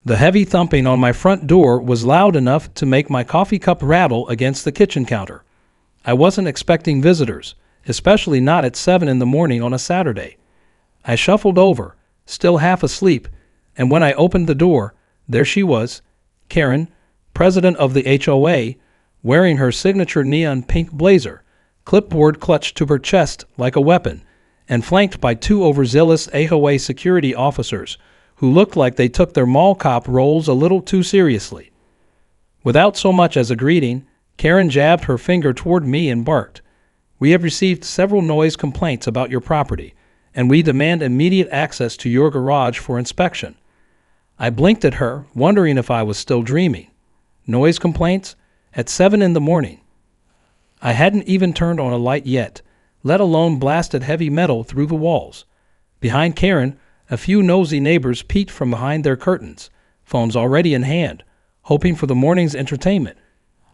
The heavy thumping on my front door was loud enough to make my coffee cup rattle against the kitchen counter. I wasn't expecting visitors, especially not at 7 in the morning on a Saturday. I shuffled over, still half asleep, and when I opened the door, there she was, Karen, president of the HOA, wearing her signature neon pink blazer, clipboard clutched to her chest like a weapon, and flanked by two overzealous HOA security officers who looked like they took their mall cop roles a little too seriously. Without so much as a greeting, Karen jabbed her finger toward me and barked, "We have received several noise complaints about your property, and we demand immediate access to your garage for inspection." I blinked at her, wondering if I was still dreaming. Noise complaints? At 7 in the morning. I hadn't even turned on a light yet, let alone blasted heavy metal through the walls. Behind Karen, a few nosy neighbors peeked from behind their curtains, phones already in hand, hoping for the morning's entertainment.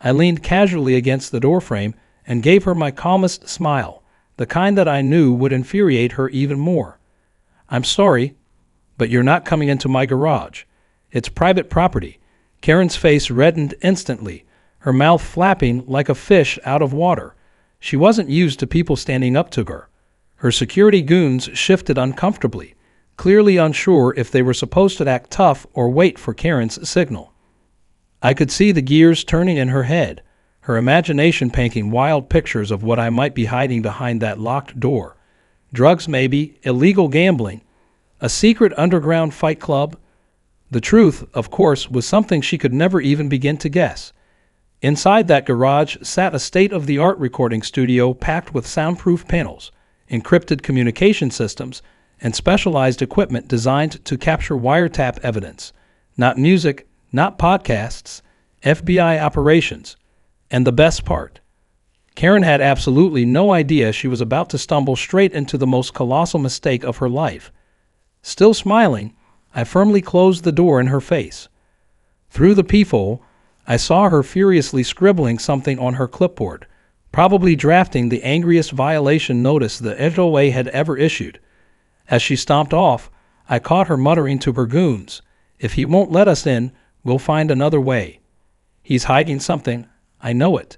I leaned casually against the doorframe and gave her my calmest smile, the kind that I knew would infuriate her even more. "I'm sorry, but you're not coming into my garage. It's private property." Karen's face reddened instantly, her mouth flapping like a fish out of water. She wasn't used to people standing up to her. Her security goons shifted uncomfortably, clearly unsure if they were supposed to act tough or wait for Karen's signal. I could see the gears turning in her head, her imagination painting wild pictures of what I might be hiding behind that locked door. Drugs maybe, illegal gambling, a secret underground fight club. The truth, of course, was something she could never even begin to guess. Inside that garage sat a state-of-the-art recording studio packed with soundproof panels, encrypted communication systems, and specialized equipment designed to capture wiretap evidence. Not music, not podcasts, FBI operations. And the best part, Karen had absolutely no idea she was about to stumble straight into the most colossal mistake of her life. Still smiling, I firmly closed the door in her face. Through the peephole, I saw her furiously scribbling something on her clipboard, probably drafting the angriest violation notice the HOA had ever issued. As she stomped off, I caught her muttering to her goons, "If he won't let us in, we'll find another way. He's hiding something, I know it."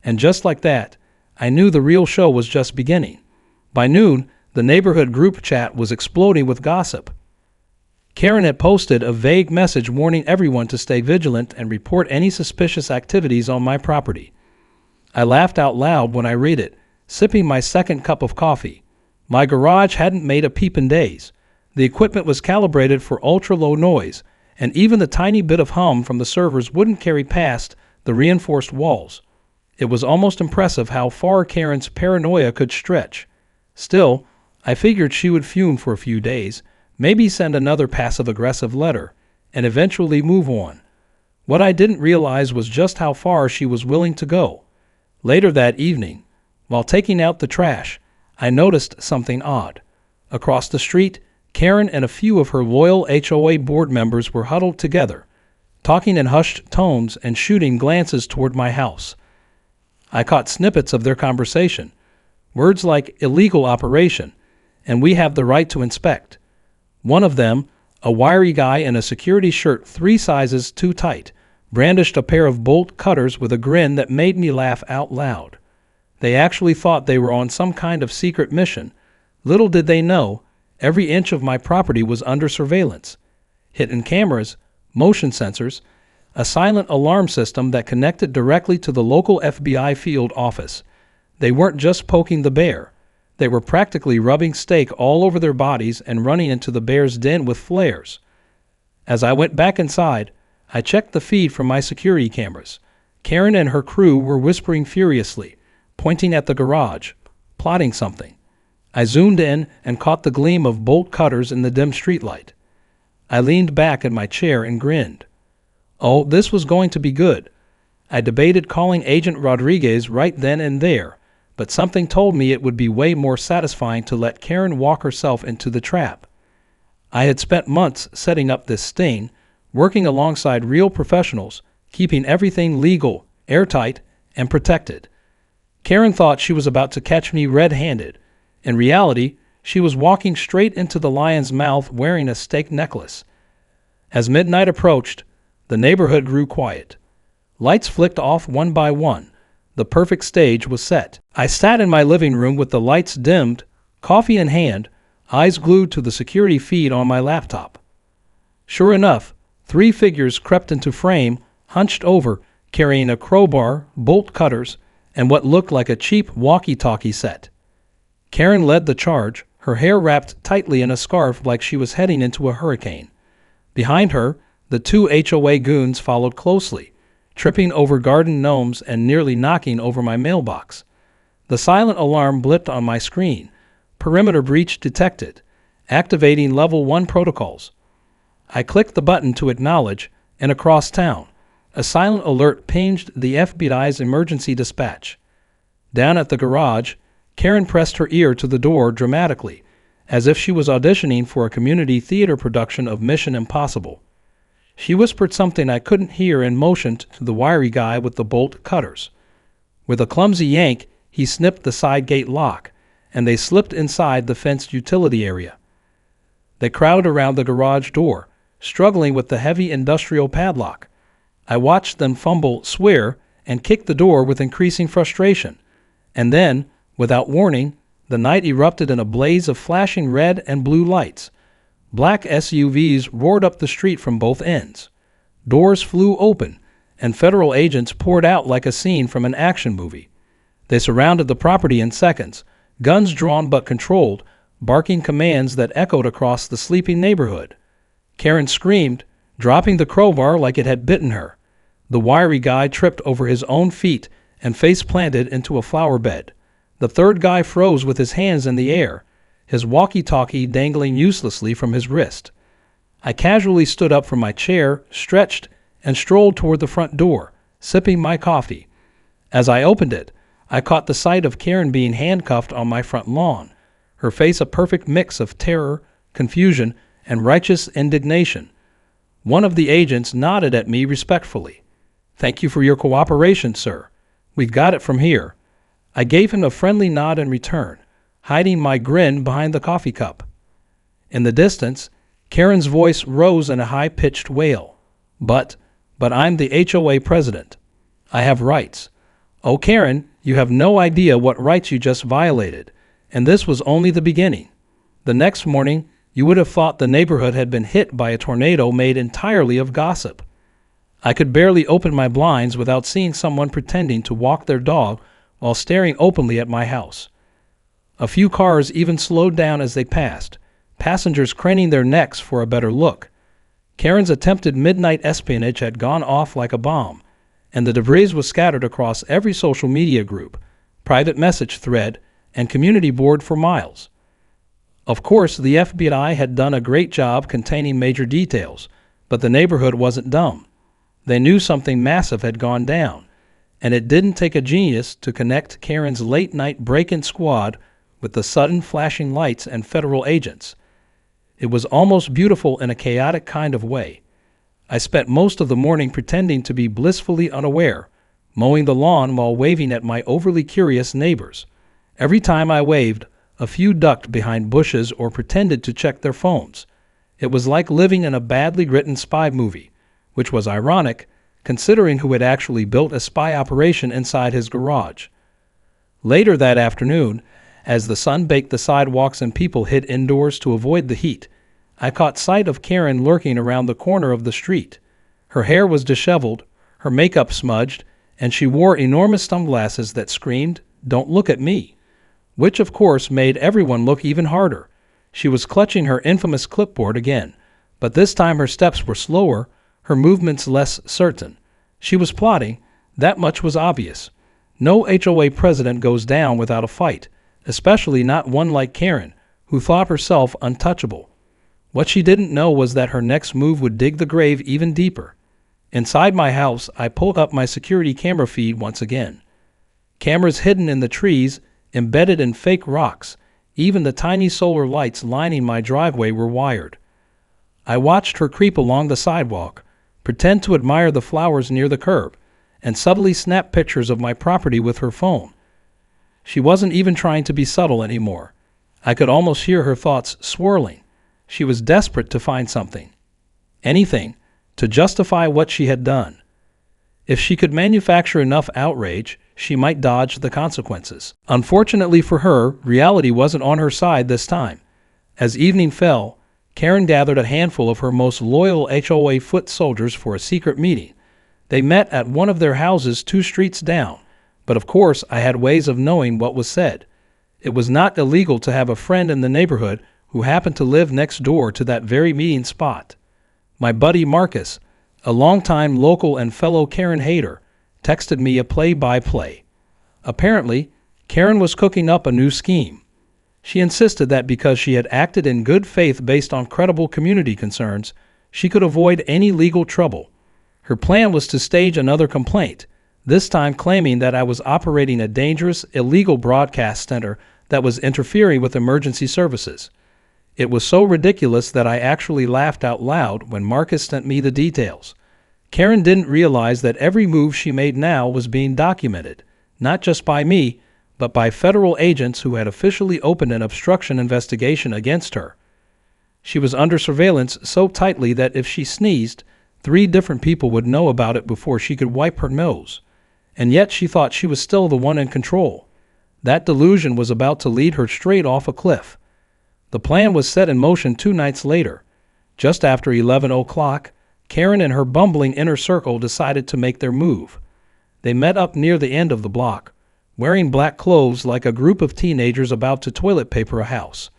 And just like that, I knew the real show was just beginning. By noon, the neighborhood group chat was exploding with gossip. Karen had posted a vague message warning everyone to stay vigilant and report any suspicious activities on my property. I laughed out loud when I read it, sipping my second cup of coffee. My garage hadn't made a peep in days. The equipment was calibrated for ultra-low noise, and even the tiny bit of hum from the servers wouldn't carry past the reinforced walls. It was almost impressive how far Karen's paranoia could stretch. Still, I figured she would fume for a few days, maybe send another passive-aggressive letter, and eventually move on. What I didn't realize was just how far she was willing to go. Later that evening, while taking out the trash, I noticed something odd. Across the street, Karen and a few of her loyal HOA board members were huddled together, talking in hushed tones and shooting glances toward my house. I caught snippets of their conversation, words like illegal operation, and we have the right to inspect. One of them, a wiry guy in a security shirt 3 sizes too tight, brandished a pair of bolt cutters with a grin that made me laugh out loud. They actually thought they were on some kind of secret mission. Little did they know, every inch of my property was under surveillance. Hidden cameras, motion sensors, a silent alarm system that connected directly to the local FBI field office. They weren't just poking the bear. They were practically rubbing steak all over their bodies and running into the bear's den with flares. As I went back inside, I checked the feed from my security cameras. Karen and her crew were whispering furiously, pointing at the garage, plotting something. I zoomed in and caught the gleam of bolt cutters in the dim streetlight. I leaned back in my chair and grinned. Oh, this was going to be good. I debated calling Agent Rodriguez right then and there, but something told me it would be way more satisfying to let Karen walk herself into the trap. I had spent months setting up this sting, working alongside real professionals, keeping everything legal, airtight, and protected. Karen thought she was about to catch me red-handed. In reality, she was walking straight into the lion's mouth wearing a steak necklace. As midnight approached, the neighborhood grew quiet. Lights flicked off one by one. The perfect stage was set. I sat in my living room with the lights dimmed, coffee in hand, eyes glued to the security feed on my laptop. Sure enough, 3 figures crept into frame, hunched over, carrying a crowbar, bolt cutters, and what looked like a cheap walkie-talkie set. Karen led the charge, her hair wrapped tightly in a scarf like she was heading into a hurricane. Behind her, the 2 HOA goons followed closely, tripping over garden gnomes and nearly knocking over my mailbox. The silent alarm blipped on my screen. Perimeter breach detected. Activating Level 1 protocols. I clicked the button to acknowledge, and across town, a silent alert pinged the FBI's emergency dispatch. Down at the garage, Karen pressed her ear to the door dramatically, as if she was auditioning for a community theater production of Mission Impossible. She whispered something I couldn't hear and motioned to the wiry guy with the bolt cutters. With a clumsy yank, he snipped the side gate lock, and they slipped inside the fenced utility area. They crowded around the garage door, struggling with the heavy industrial padlock. I watched them fumble, swear, and kick the door with increasing frustration. And then, without warning, the night erupted in a blaze of flashing red and blue lights. Black SUVs roared up the street from both ends. Doors flew open, and federal agents poured out like a scene from an action movie. They surrounded the property in seconds, guns drawn but controlled, barking commands that echoed across the sleeping neighborhood. Karen screamed, dropping the crowbar like it had bitten her. The wiry guy tripped over his own feet and face-planted into a flower bed. The third guy froze with his hands in the air, his walkie-talkie dangling uselessly from his wrist. I casually stood up from my chair, stretched, and strolled toward the front door, sipping my coffee. As I opened it, I caught the sight of Karen being handcuffed on my front lawn, her face a perfect mix of terror, confusion, and righteous indignation. One of the agents nodded at me respectfully. "Thank you for your cooperation, sir. We've got it from here." I gave him a friendly nod in return, hiding my grin behind the coffee cup. In the distance, Karen's voice rose in a high-pitched wail. But I'm the HOA president. I have rights. Oh, Karen, you have no idea what rights you just violated, and this was only the beginning. The next morning, you would have thought the neighborhood had been hit by a tornado made entirely of gossip. I could barely open my blinds without seeing someone pretending to walk their dog while staring openly at my house. A few cars even slowed down as they passed, passengers craning their necks for a better look. Karen's attempted midnight espionage had gone off like a bomb, and the debris was scattered across every social media group, private message thread, and community board for miles. Of course, the FBI had done a great job containing major details, but the neighborhood wasn't dumb. They knew something massive had gone down, and it didn't take a genius to connect Karen's late-night break-in squad with the sudden flashing lights and federal agents. It was almost beautiful in a chaotic kind of way. I spent most of the morning pretending to be blissfully unaware, mowing the lawn while waving at my overly curious neighbors. Every time I waved, a few ducked behind bushes or pretended to check their phones. It was like living in a badly written spy movie, which was ironic, considering who had actually built a spy operation inside his garage. Later that afternoon, as the sun baked the sidewalks and people hid indoors to avoid the heat, I caught sight of Karen lurking around the corner of the street. Her hair was disheveled, her makeup smudged, and she wore enormous sunglasses that screamed, "Don't look at me," which of course made everyone look even harder. She was clutching her infamous clipboard again, but this time her steps were slower, her movements less certain. She was plotting, that much was obvious. No HOA president goes down without a fight, especially not one like Karen, who thought herself untouchable. What she didn't know was that her next move would dig the grave even deeper. Inside my house, I pulled up my security camera feed once again. Cameras hidden in the trees, embedded in fake rocks, even the tiny solar lights lining my driveway were wired. I watched her creep along the sidewalk, pretend to admire the flowers near the curb, and subtly snap pictures of my property with her phone. She wasn't even trying to be subtle anymore. I could almost hear her thoughts swirling. She was desperate to find something. anything, to justify what she had done. If she could manufacture enough outrage, she might dodge the consequences. Unfortunately for her, reality wasn't on her side this time. As evening fell, Karen gathered a handful of her most loyal HOA foot soldiers for a secret meeting. They met at one of their houses 2 streets down, but of course I had ways of knowing what was said. It was not illegal to have a friend in the neighborhood who happened to live next door to that very meeting spot. My buddy Marcus, a longtime local and fellow Karen hater, texted me a play-by-play. Apparently, Karen was cooking up a new scheme. She insisted that because she had acted in good faith based on credible community concerns, she could avoid any legal trouble. Her plan was to stage another complaint, this time claiming that I was operating a dangerous, illegal broadcast center that was interfering with emergency services. It was so ridiculous that I actually laughed out loud when Marcus sent me the details. Karen didn't realize that every move she made now was being documented, not just by me, but by federal agents who had officially opened an obstruction investigation against her. She was under surveillance so tightly that if she sneezed, 3 different people would know about it before she could wipe her nose. And yet she thought she was still the one in control. That delusion was about to lead her straight off a cliff. The plan was set in motion 2 nights later. Just after 11 o'clock, Karen and her bumbling inner circle decided to make their move. They met up near the end of the block, wearing black clothes like a group of teenagers about to toilet paper a house.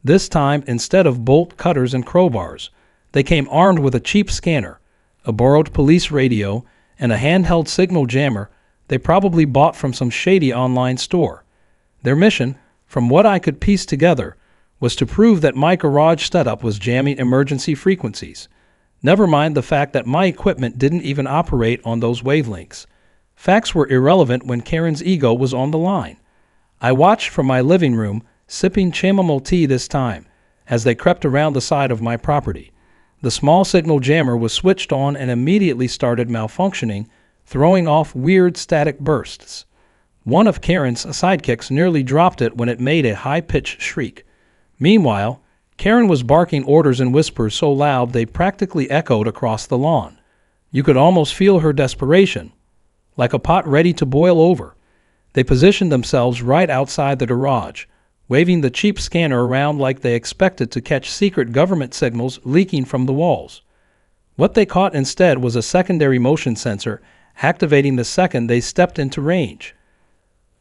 This time, instead of bolt cutters and crowbars, they came armed with a cheap scanner, a borrowed police radio, and a handheld signal jammer they probably bought from some shady online store. Their mission, from what I could piece together, was to prove that my garage setup was jamming emergency frequencies. Never mind the fact that my equipment didn't even operate on those wavelengths. Facts were irrelevant when Karen's ego was on the line. I watched from my living room, sipping chamomile tea this time, as they crept around the side of my property. The small signal jammer was switched on and immediately started malfunctioning, throwing off weird static bursts. One of Karen's sidekicks nearly dropped it when it made a high-pitched shriek. Meanwhile, Karen was barking orders in whispers so loud they practically echoed across the lawn. You could almost feel her desperation. Like a pot ready to boil over, they positioned themselves right outside the garage, waving the cheap scanner around like they expected to catch secret government signals leaking from the walls. What they caught instead was a secondary motion sensor activating the second they stepped into range.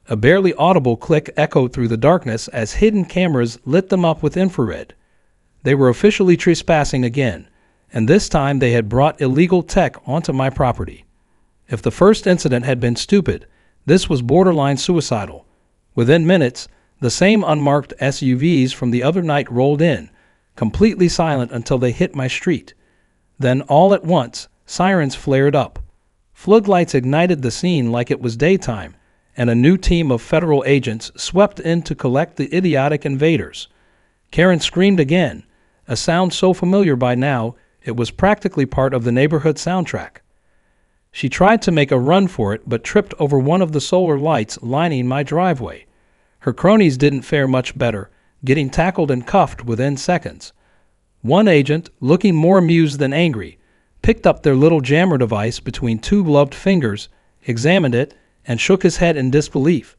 A barely audible click echoed through the darkness as hidden cameras lit them up with infrared. They were officially trespassing again, and this time they had brought illegal tech onto my property. If the first incident had been stupid, this was borderline suicidal. Within minutes, the same unmarked SUVs from the other night rolled in, completely silent until they hit my street. Then, all at once, sirens flared up. Floodlights ignited the scene like it was daytime, and a new team of federal agents swept in to collect the idiotic invaders. Karen screamed again, a sound so familiar by now it was practically part of the neighborhood soundtrack. She tried to make a run for it but tripped over one of the solar lights lining my driveway. Her cronies didn't fare much better, getting tackled and cuffed within seconds. One agent, looking more amused than angry, picked up their little jammer device between 2 gloved fingers, examined it, and shook his head in disbelief.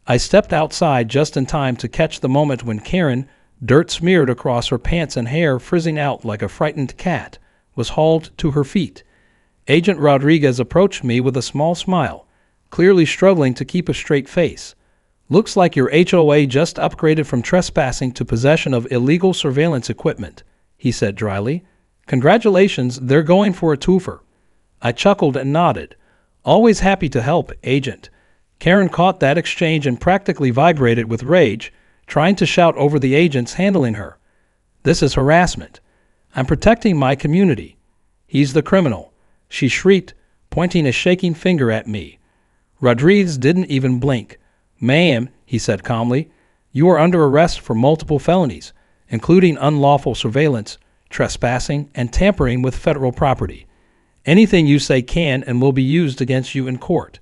I stepped outside just in time to catch the moment when Karen, dirt smeared across her pants and hair frizzing out like a frightened cat, was hauled to her feet. Agent Rodriguez approached me with a small smile, clearly struggling to keep a straight face. "Looks like your HOA just upgraded from trespassing to possession of illegal surveillance equipment," he said dryly. "Congratulations, they're going for a twofer." I chuckled and nodded. "Always happy to help, Agent." Karen caught that exchange and practically vibrated with rage, trying to shout over the agents handling her. "This is harassment. I'm protecting my community. He's the criminal," she shrieked, pointing a shaking finger at me. Rodriguez didn't even blink. "Ma'am," he said calmly, "you are under arrest for multiple felonies, including unlawful surveillance, trespassing, and tampering with federal property. Anything you say can and will be used against you in court."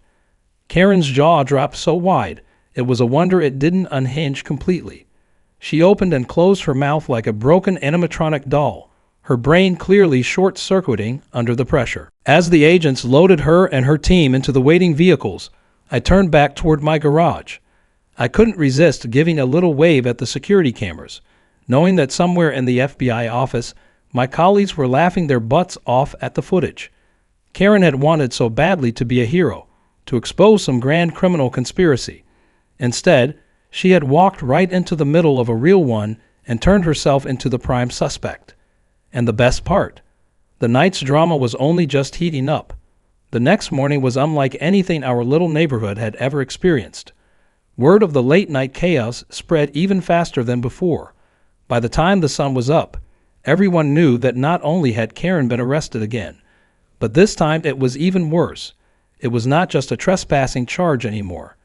Karen's jaw dropped so wide, it was a wonder it didn't unhinge completely. She opened and closed her mouth like a broken animatronic doll, her brain clearly short-circuiting under the pressure. As the agents loaded her and her team into the waiting vehicles, I turned back toward my garage. I couldn't resist giving a little wave at the security cameras, knowing that somewhere in the FBI office, my colleagues were laughing their butts off at the footage. Karen had wanted so badly to be a hero, to expose some grand criminal conspiracy. Instead, she had walked right into the middle of a real one and turned herself into the prime suspect. And the best part, the night's drama was only just heating up. The next morning was unlike anything our little neighborhood had ever experienced. Word of the late-night chaos spread even faster than before. By the time the sun was up, everyone knew that not only had Karen been arrested again, but this time it was even worse. It was not just a trespassing charge anymore.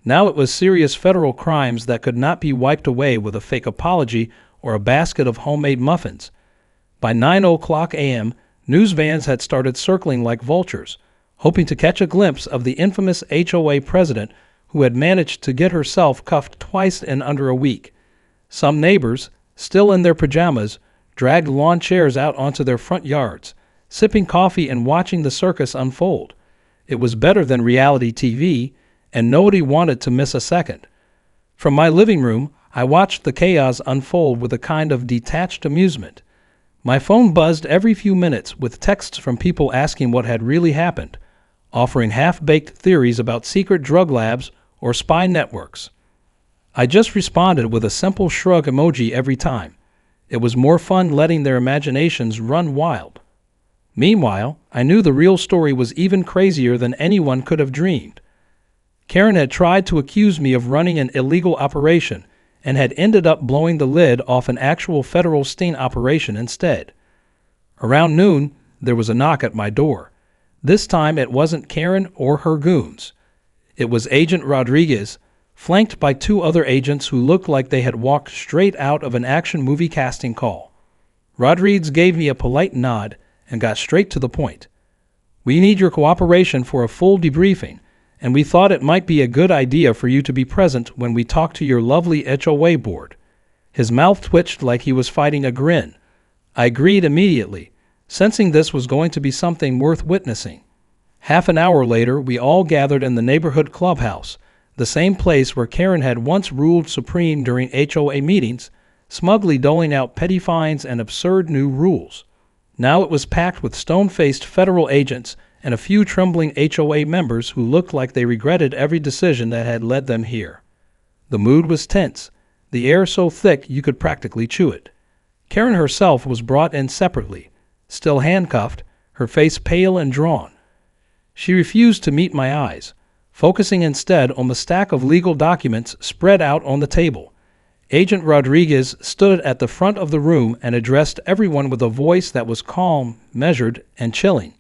Now it was serious federal crimes that could not be wiped away with a fake apology or a basket of homemade muffins. By 9:00 a.m., news vans had started circling like vultures, hoping to catch a glimpse of the infamous HOA president who had managed to get herself cuffed twice in under a week. Some neighbors, still in their pajamas, dragged lawn chairs out onto their front yards, sipping coffee and watching the circus unfold. It was better than reality TV, and nobody wanted to miss a second. From my living room, I watched the chaos unfold with a kind of detached amusement. My phone buzzed every few minutes with texts from people asking what had really happened, offering half-baked theories about secret drug labs or spy networks. I just responded with a simple shrug emoji every time. It was more fun letting their imaginations run wild. Meanwhile, I knew the real story was even crazier than anyone could have dreamed. Karen had tried to accuse me of running an illegal operation and had ended up blowing the lid off an actual federal sting operation instead. Around noon, there was a knock at my door. This time it wasn't Karen or her goons. It was Agent Rodriguez, flanked by two other agents who looked like they had walked straight out of an action movie casting call. Rodriguez gave me a polite nod and got straight to the point. "We need your cooperation for a full debriefing, and we thought it might be a good idea for you to be present when we talk to your lovely HOA board." His mouth twitched like he was fighting a grin. I agreed immediately, sensing this was going to be something worth witnessing. Half an hour later, we all gathered in the neighborhood clubhouse, the same place where Karen had once ruled supreme during HOA meetings, smugly doling out petty fines and absurd new rules. Now it was packed with stone-faced federal agents and a few trembling HOA members who looked like they regretted every decision that had led them here. The mood was tense, the air so thick you could practically chew it. Karen herself was brought in separately, still handcuffed, her face pale and drawn. She refused to meet my eyes, focusing instead on the stack of legal documents spread out on the table. Agent Rodriguez stood at the front of the room and addressed everyone with a voice that was calm, measured, and chilling.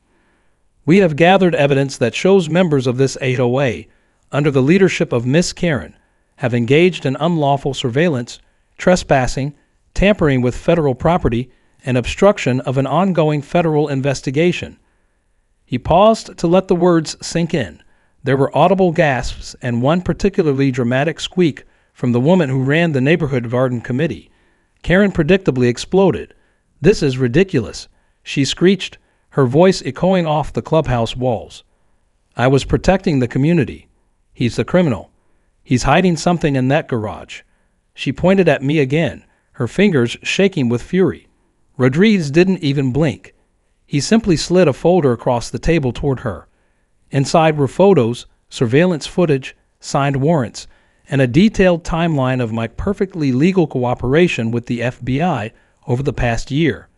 "We have gathered evidence that shows members of this HOA, under the leadership of Miss Karen, have engaged in unlawful surveillance, trespassing, tampering with federal property, and obstruction of an ongoing federal investigation." He paused to let the words sink in. There were audible gasps and one particularly dramatic squeak from the woman who ran the neighborhood garden committee. Karen predictably exploded. "This is ridiculous," she screeched, her voice echoing off the clubhouse walls. "I was protecting the community. He's the criminal. He's hiding something in that garage." She pointed at me again, her fingers shaking with fury. Rodriguez didn't even blink. He simply slid a folder across the table toward her. Inside were photos, surveillance footage, signed warrants, and a detailed timeline of my perfectly legal cooperation with the FBI over the past year.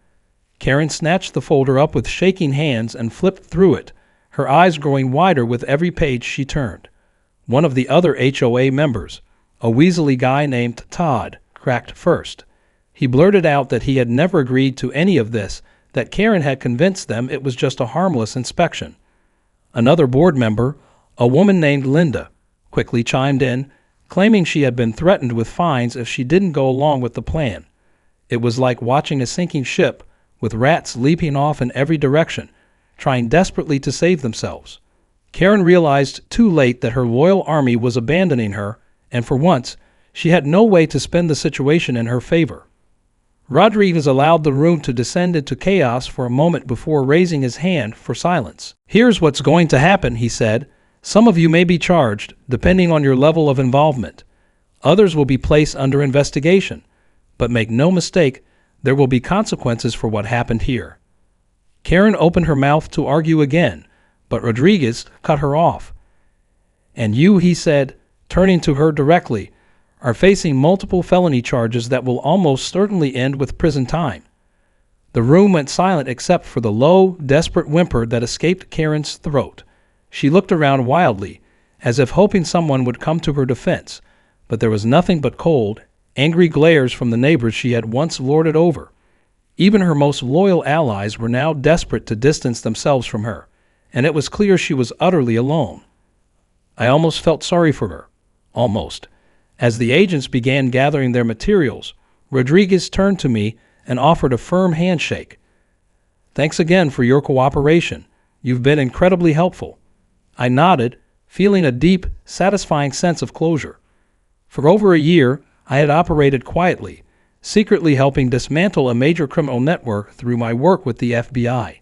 Karen snatched the folder up with shaking hands and flipped through it, her eyes growing wider with every page she turned. One of the other HOA members, a weaselly guy named Todd, cracked first. He blurted out that he had never agreed to any of this, that Karen had convinced them it was just a harmless inspection. Another board member, a woman named Linda, quickly chimed in, claiming she had been threatened with fines if she didn't go along with the plan. It was like watching a sinking ship, with rats leaping off in every direction, trying desperately to save themselves. Karen realized too late that her loyal army was abandoning her, and for once, she had no way to spin the situation in her favor. Rodriguez allowed the room to descend into chaos for a moment before raising his hand for silence. "Here's what's going to happen," he said. "Some of you may be charged, depending on your level of involvement. Others will be placed under investigation. But make no mistake, there will be consequences for what happened here." Karen opened her mouth to argue again, but Rodriguez cut her off. "And you," he said, turning to her directly, "are facing multiple felony charges that will almost certainly end with prison time." The room went silent except for the low, desperate whimper that escaped Karen's throat. She looked around wildly, as if hoping someone would come to her defense, but there was nothing but cold, angry glares from the neighbors she had once lorded over. Even her most loyal allies were now desperate to distance themselves from her, and it was clear she was utterly alone. I almost felt sorry for her. Almost. As the agents began gathering their materials, Rodriguez turned to me and offered a firm handshake. "Thanks again for your cooperation. You've been incredibly helpful." I nodded, feeling a deep, satisfying sense of closure. For over a year, I had operated quietly, secretly helping dismantle a major criminal network through my work with the FBI.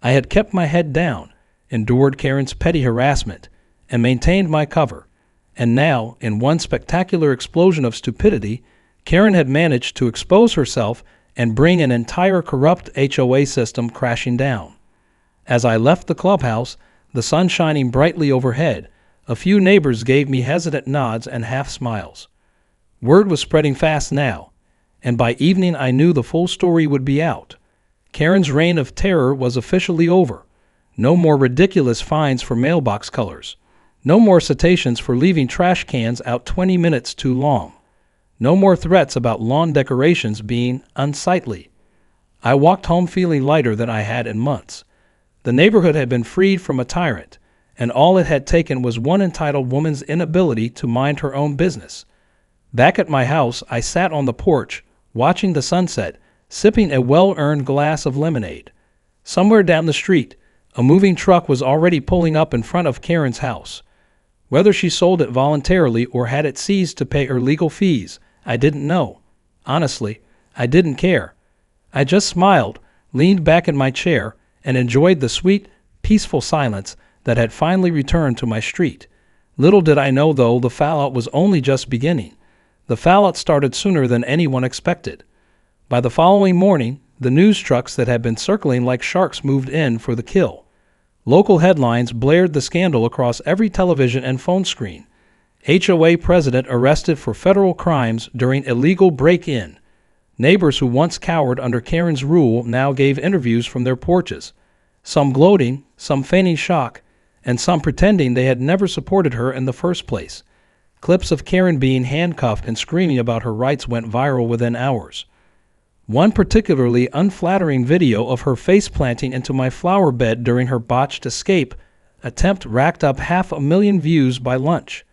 I had kept my head down, endured Karen's petty harassment, and maintained my cover. And now, in one spectacular explosion of stupidity, Karen had managed to expose herself and bring an entire corrupt HOA system crashing down. As I left the clubhouse, the sun shining brightly overhead, a few neighbors gave me hesitant nods and half smiles. Word was spreading fast now, and by evening I knew the full story would be out. Karen's reign of terror was officially over. No more ridiculous fines for mailbox colors. No more citations for leaving trash cans out 20 minutes too long. No more threats about lawn decorations being unsightly. I walked home feeling lighter than I had in months. The neighborhood had been freed from a tyrant, and all it had taken was one entitled woman's inability to mind her own business. Back at my house, I sat on the porch, watching the sunset, sipping a well-earned glass of lemonade. Somewhere down the street, a moving truck was already pulling up in front of Karen's house. Whether she sold it voluntarily or had it seized to pay her legal fees, I didn't know. Honestly, I didn't care. I just smiled, leaned back in my chair, and enjoyed the sweet, peaceful silence that had finally returned to my street. Little did I know, though, the fallout was only just beginning. The fallout started sooner than anyone expected. By the following morning, the news trucks that had been circling like sharks moved in for the kill. Local headlines blared the scandal across every television and phone screen. HOA president arrested for federal crimes during illegal break-in. Neighbors who once cowered under Karen's rule now gave interviews from their porches, some gloating, some feigning shock, and some pretending they had never supported her in the first place. Clips of Karen being handcuffed and screaming about her rights went viral within hours. One particularly unflattering video of her face planting into my flower bed during her botched escape attempt racked up 500,000 views by lunch.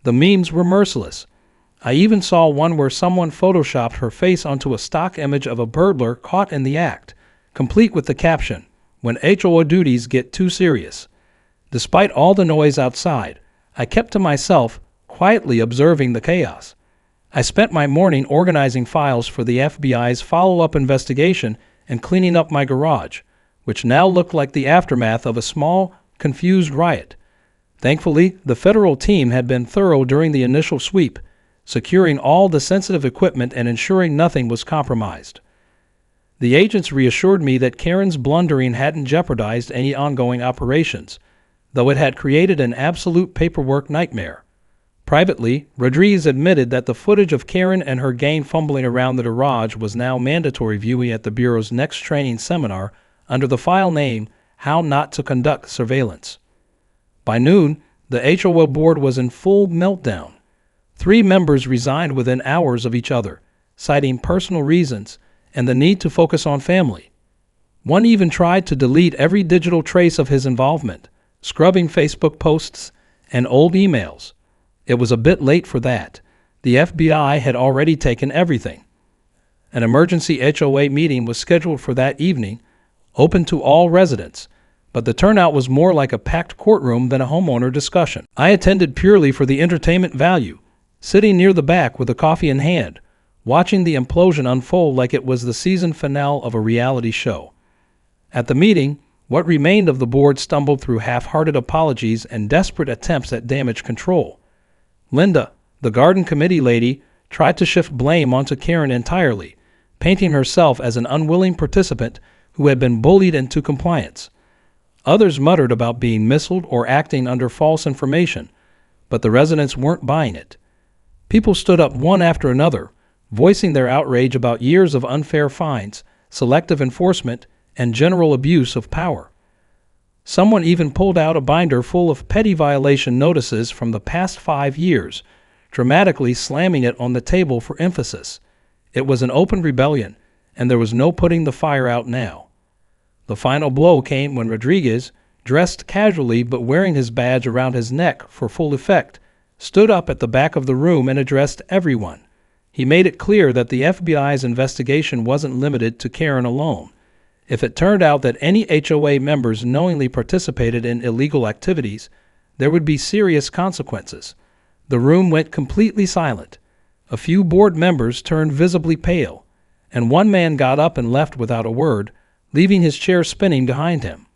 The memes were merciless. I even saw one where someone photoshopped her face onto a stock image of a burglar caught in the act, complete with the caption, "When HOA duties get too serious." Despite all the noise outside, I kept to myself, quietly observing the chaos. I spent my morning organizing files for the FBI's follow-up investigation and cleaning up my garage, which now looked like the aftermath of a small, confused riot. Thankfully, the federal team had been thorough during the initial sweep, securing all the sensitive equipment and ensuring nothing was compromised. The agents reassured me that Karen's blundering hadn't jeopardized any ongoing operations, though it had created an absolute paperwork nightmare. Privately, Rodriguez admitted that the footage of Karen and her gang fumbling around the garage was now mandatory viewing at the Bureau's next training seminar under the file name How Not to Conduct Surveillance. By noon, the HOA board was in full meltdown. 3 members resigned within hours of each other, citing personal reasons and the need to focus on family. One even tried to delete every digital trace of his involvement, scrubbing Facebook posts and old emails. It was a bit late for that. The FBI had already taken everything. An emergency HOA meeting was scheduled for that evening, open to all residents, but the turnout was more like a packed courtroom than a homeowner discussion. I attended purely for the entertainment value, sitting near the back with a coffee in hand, watching the implosion unfold like it was the season finale of a reality show. At the meeting, what remained of the board stumbled through half-hearted apologies and desperate attempts at damage control. Linda, the garden committee lady, tried to shift blame onto Karen entirely, painting herself as an unwilling participant who had been bullied into compliance. Others muttered about being missiled or acting under false information, but the residents weren't buying it. People stood up one after another, voicing their outrage about years of unfair fines, selective enforcement, and general abuse of power. Someone even pulled out a binder full of petty violation notices from the past 5 years, dramatically slamming it on the table for emphasis. It was an open rebellion, and there was no putting the fire out now. The final blow came when Rodriguez, dressed casually but wearing his badge around his neck for full effect, stood up at the back of the room and addressed everyone. He made it clear that the FBI's investigation wasn't limited to Karen alone. If it turned out that any HOA members knowingly participated in illegal activities, there would be serious consequences. The room went completely silent. A few board members turned visibly pale, and one man got up and left without a word, leaving his chair spinning behind him.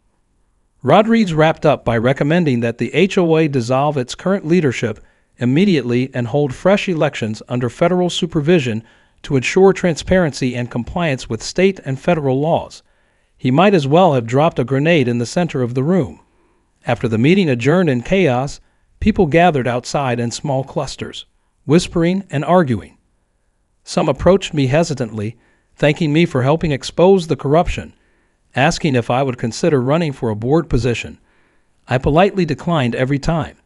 Rodriguez wrapped up by recommending that the HOA dissolve its current leadership immediately and hold fresh elections under federal supervision to ensure transparency and compliance with state and federal laws. He might as well have dropped a grenade in the center of the room. After the meeting adjourned in chaos, people gathered outside in small clusters, whispering and arguing. Some approached me hesitantly, thanking me for helping expose the corruption, asking if I would consider running for a board position. I politely declined every time.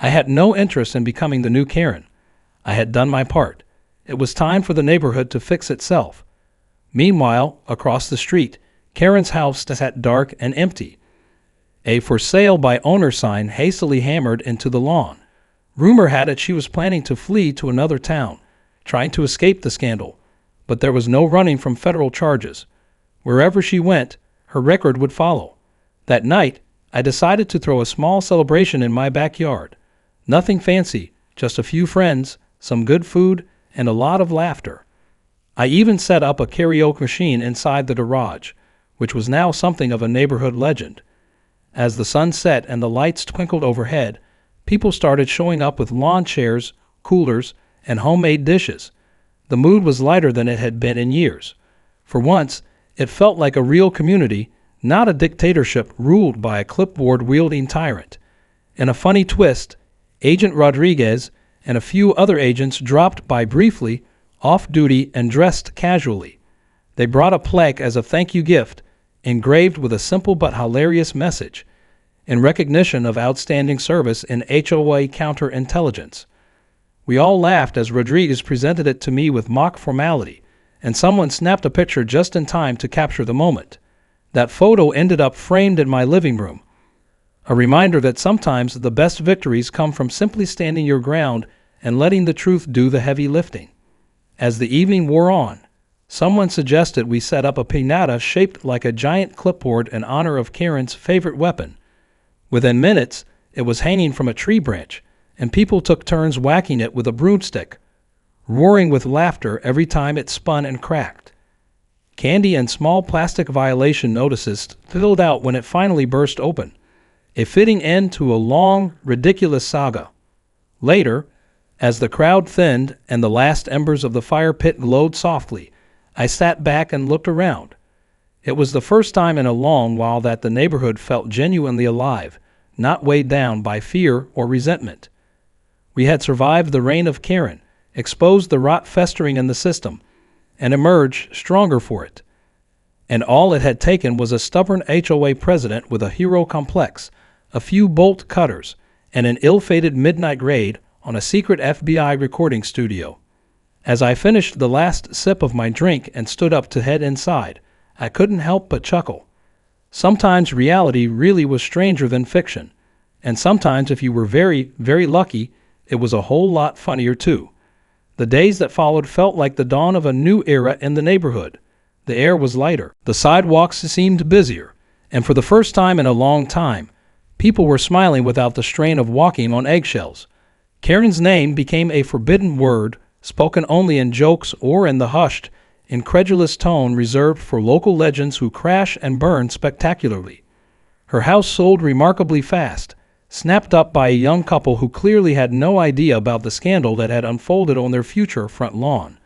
I had no interest in becoming the new Karen. I had done my part. It was time for the neighborhood to fix itself. Meanwhile, across the street, Karen's house sat dark and empty. A for sale by owner sign hastily hammered into the lawn. Rumor had it she was planning to flee to another town, trying to escape the scandal, but there was no running from federal charges. Wherever she went, her record would follow. That night, I decided to throw a small celebration in my backyard. Nothing fancy, just a few friends, some good food, and a lot of laughter. I even set up a karaoke machine inside the garage, which was now something of a neighborhood legend. As the sun set and the lights twinkled overhead, people started showing up with lawn chairs, coolers, and homemade dishes. The mood was lighter than it had been in years. For once, it felt like a real community, not a dictatorship ruled by a clipboard-wielding tyrant. In a funny twist, Agent Rodriguez and a few other agents dropped by briefly, off-duty and dressed casually. They brought a plaque as a thank-you gift, engraved with a simple but hilarious message, in recognition of outstanding service in HOA counterintelligence. We all laughed as Rodriguez presented it to me with mock formality, and someone snapped a picture just in time to capture the moment. That photo ended up framed in my living room, a reminder that sometimes the best victories come from simply standing your ground and letting the truth do the heavy lifting. As the evening wore on, someone suggested we set up a piñata shaped like a giant clipboard in honor of Karen's favorite weapon. Within minutes, it was hanging from a tree branch, and people took turns whacking it with a broomstick, roaring with laughter every time it spun and cracked. Candy and small plastic violation notices filled out when it finally burst open, a fitting end to a long, ridiculous saga. Later, as the crowd thinned and the last embers of the fire pit glowed softly, I sat back and looked around. It was the first time in a long while that the neighborhood felt genuinely alive, not weighed down by fear or resentment. We had survived the reign of Karen, exposed the rot festering in the system, and emerged stronger for it. And all it had taken was a stubborn HOA president with a hero complex, a few bolt cutters, and an ill-fated midnight raid on a secret FBI recording studio. As I finished the last sip of my drink and stood up to head inside, I couldn't help but chuckle. Sometimes reality really was stranger than fiction, and sometimes if you were very, very lucky, it was a whole lot funnier too. The days that followed felt like the dawn of a new era in the neighborhood. The air was lighter, the sidewalks seemed busier, and for the first time in a long time, people were smiling without the strain of walking on eggshells. Karen's name became a forbidden word spoken only in jokes or in the hushed, incredulous tone reserved for local legends who crash and burn spectacularly. Her house sold remarkably fast, snapped up by a young couple who clearly had no idea about the scandal that had unfolded on their future front lawn.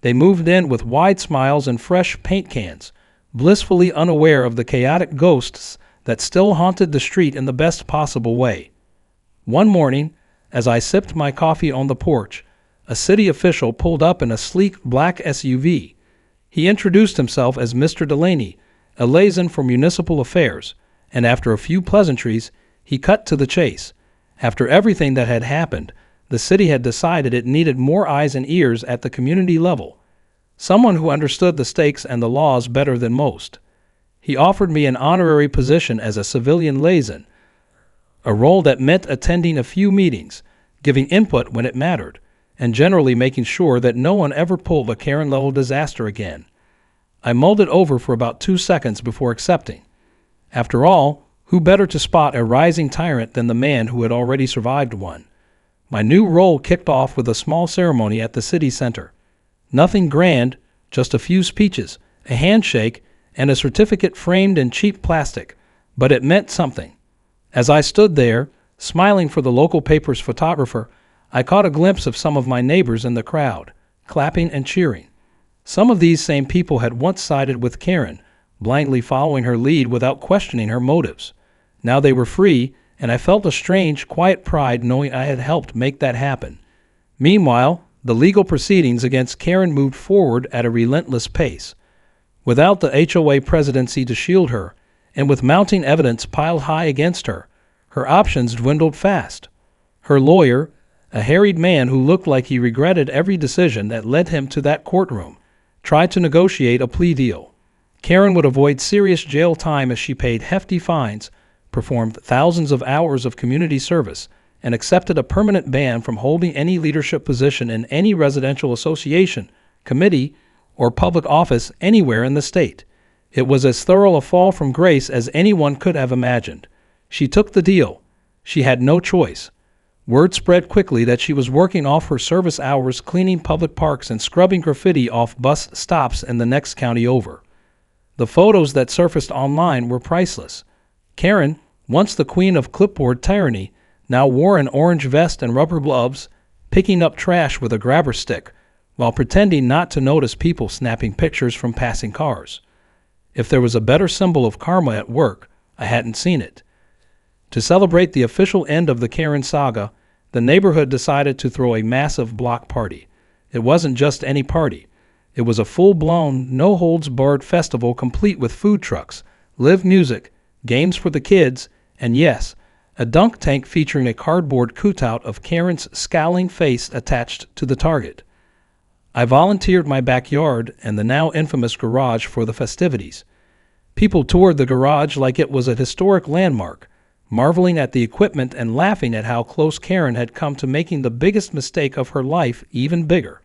They moved in with wide smiles and fresh paint cans, blissfully unaware of the chaotic ghosts that still haunted the street in the best possible way. One morning, as I sipped my coffee on the porch, a city official pulled up in a sleek black SUV. He introduced himself as Mr. Delaney, a liaison for municipal affairs, and after a few pleasantries, he cut to the chase. After everything that had happened, the city had decided it needed more eyes and ears at the community level, someone who understood the stakes and the laws better than most. He offered me an honorary position as a civilian liaison, a role that meant attending a few meetings, giving input when it mattered, and generally making sure that no one ever pulled a Karen-level disaster again. I mulled it over for about 2 seconds before accepting. After all, who better to spot a rising tyrant than the man who had already survived one? My new role kicked off with a small ceremony at the city center. Nothing grand, just a few speeches, a handshake, and a certificate framed in cheap plastic, but it meant something. As I stood there, smiling for the local paper's photographer, I caught a glimpse of some of my neighbors in the crowd, clapping and cheering. Some of these same people had once sided with Karen, blindly following her lead without questioning her motives. Now they were free, and I felt a strange, quiet pride knowing I had helped make that happen. Meanwhile, the legal proceedings against Karen moved forward at a relentless pace. Without the HOA presidency to shield her, and with mounting evidence piled high against her, her options dwindled fast. Her lawyer, a harried man who looked like he regretted every decision that led him to that courtroom, tried to negotiate a plea deal. Karen would avoid serious jail time as she paid hefty fines, performed thousands of hours of community service, and accepted a permanent ban from holding any leadership position in any residential association, committee, or public office anywhere in the state. It was as thorough a fall from grace as anyone could have imagined. She took the deal. She had no choice. Word spread quickly that she was working off her service hours cleaning public parks and scrubbing graffiti off bus stops in the next county over. The photos that surfaced online were priceless. Karen, once the queen of clipboard tyranny, now wore an orange vest and rubber gloves, picking up trash with a grabber stick, while pretending not to notice people snapping pictures from passing cars. If there was a better symbol of karma at work, I hadn't seen it. To celebrate the official end of the Karen saga, the neighborhood decided to throw a massive block party. It wasn't just any party. It was a full-blown, no-holds-barred festival complete with food trucks, live music, games for the kids, and yes, a dunk tank featuring a cardboard cutout of Karen's scowling face attached to the target. I volunteered my backyard and the now infamous garage for the festivities. People toured the garage like it was a historic landmark, marveling at the equipment and laughing at how close Karen had come to making the biggest mistake of her life even bigger.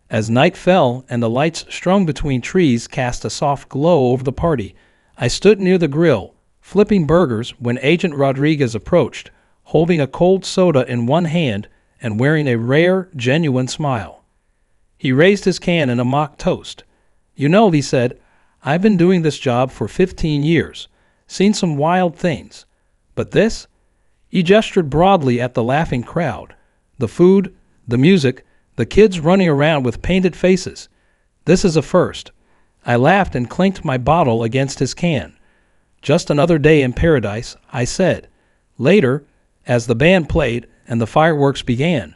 As night fell and the lights strung between trees cast a soft glow over the party, I stood near the grill, flipping burgers when Agent Rodriguez approached, holding a cold soda in one hand and wearing a rare, genuine smile. He raised his can in a mock toast. "You know," he said, "I've been doing this job for 15 years, seen some wild things. But this?" He gestured broadly at the laughing crowd, the food, the music, the kids running around with painted faces. "This is a first." I laughed and clinked my bottle against his can. "Just another day in paradise," I said. Later, as the band played and the fireworks began,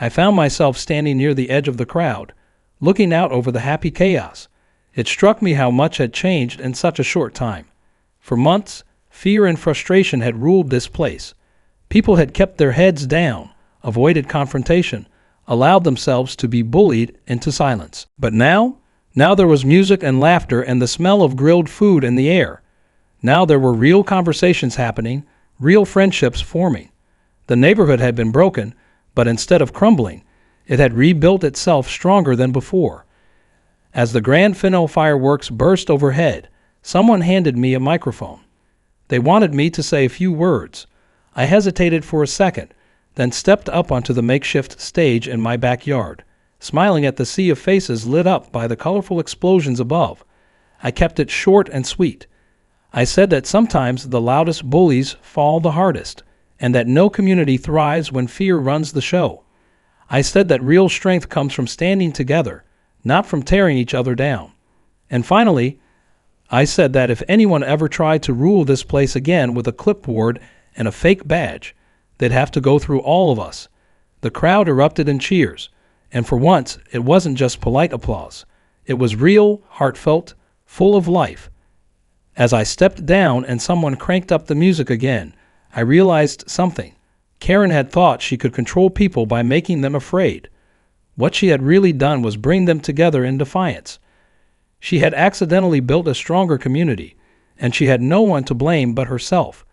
I found myself standing near the edge of the crowd, looking out over the happy chaos. It struck me how much had changed in such a short time. For months, fear and frustration had ruled this place. People had kept their heads down, avoided confrontation, allowed themselves to be bullied into silence. But now there was music and laughter and the smell of grilled food in the air. Now there were real conversations happening, real friendships forming. The neighborhood had been broken, but instead of crumbling, it had rebuilt itself stronger than before. As the grand finale fireworks burst overhead, someone handed me a microphone. They wanted me to say a few words. I hesitated for a second, then stepped up onto the makeshift stage in my backyard. smiling at the sea of faces lit up by the colorful explosions above. I kept it short and sweet. I said that sometimes the loudest bullies fall the hardest, and that no community thrives when fear runs the show. I said that real strength comes from standing together, not from tearing each other down. And finally, I said that if anyone ever tried to rule this place again with a clipboard and a fake badge, they'd have to go through all of us. The crowd erupted in cheers, and for once, it wasn't just polite applause. It was real, heartfelt, full of life. As I stepped down and someone cranked up the music again, I realized something. Karen had thought she could control people by making them afraid. What she had really done was bring them together in defiance. She had accidentally built a stronger community, and she had no one to blame but herself.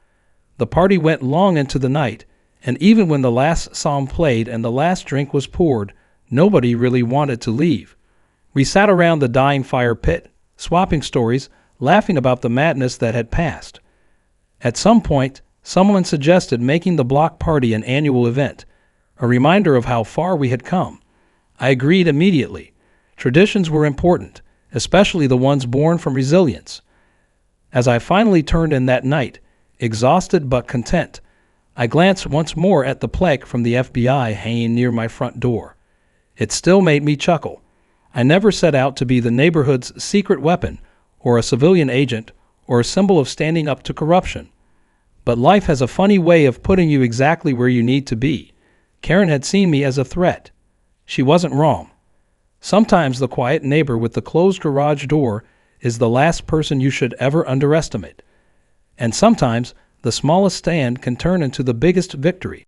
The party went long into the night, and even when the last song played and the last drink was poured, nobody really wanted to leave. We sat around the dying fire pit, swapping stories, laughing about the madness that had passed. At some point, someone suggested making the block party an annual event, a reminder of how far we had come. I agreed immediately. Traditions were important, especially the ones born from resilience. As I finally turned in that night, exhausted but content, I glanced once more at the plaque from the FBI hanging near my front door. It still made me chuckle. I never set out to be the neighborhood's secret weapon, or a civilian agent, or a symbol of standing up to corruption. But life has a funny way of putting you exactly where you need to be. Karen had seen me as a threat. She wasn't wrong. Sometimes the quiet neighbor with the closed garage door is the last person you should ever underestimate. And sometimes the smallest stand can turn into the biggest victory.